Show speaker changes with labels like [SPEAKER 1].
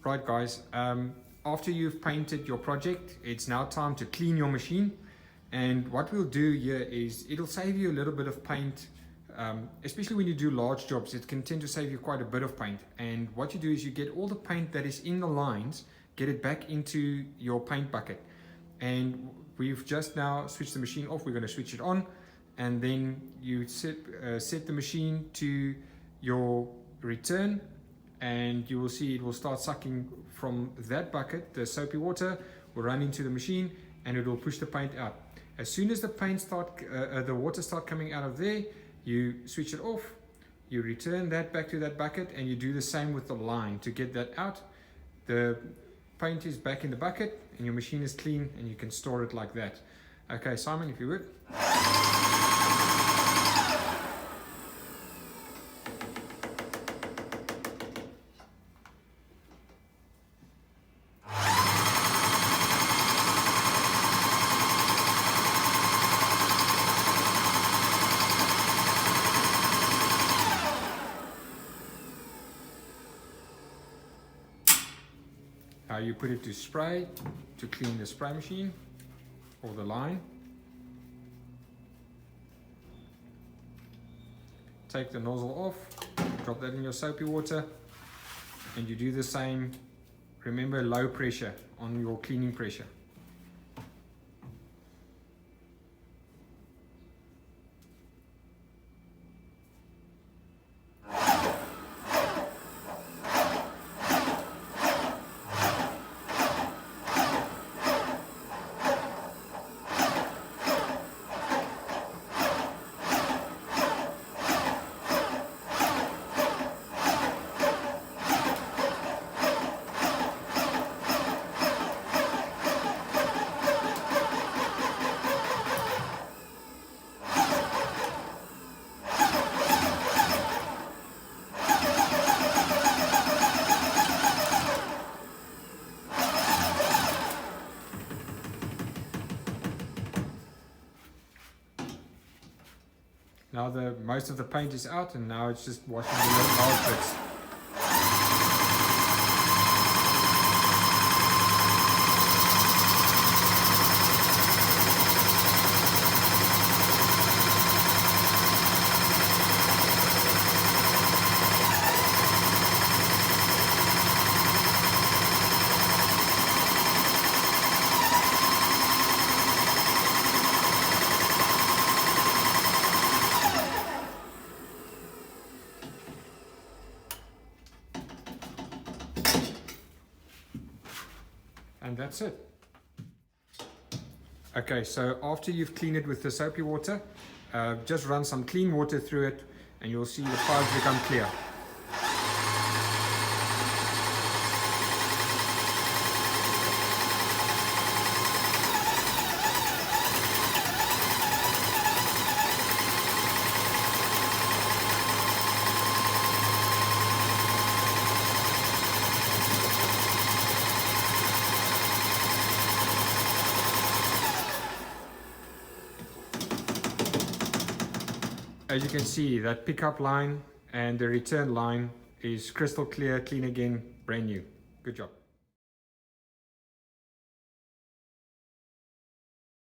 [SPEAKER 1] Right guys, after you've painted your project, it's now time to clean your machine. And what we'll do here is it'll save you a little bit of paint, especially when you do large jobs. It can tend to save you quite a bit of paint. And what you do is you get all the paint that is in the lines, get it back into your paint bucket. And we've just now switched the machine off. We're going to switch it on, and then you set the machine to your return, and you will see it will start sucking from that bucket. The soapy water will run into the machine and it will push the paint out. As soon as the water start coming out of there, you switch it off, you return that back to that bucket, and you do the same with the line to get that out. The paint is back in the bucket and your machine is clean, and you can store it like that. Okay, Simon, if you would. You put it to spray to clean the spray machine or the line. Take the nozzle off, drop that in your soapy water, and you do the same. Remember, low pressure on your cleaning pressure. Now most of the paint is out, and now it's just washing the large bits. And that's it. Okay, so after you've cleaned it with the soapy water, just run some clean water through it, and you'll see the files become clear. As you can see, that pickup line and the return line is crystal clear, clean again, brand new. Good job.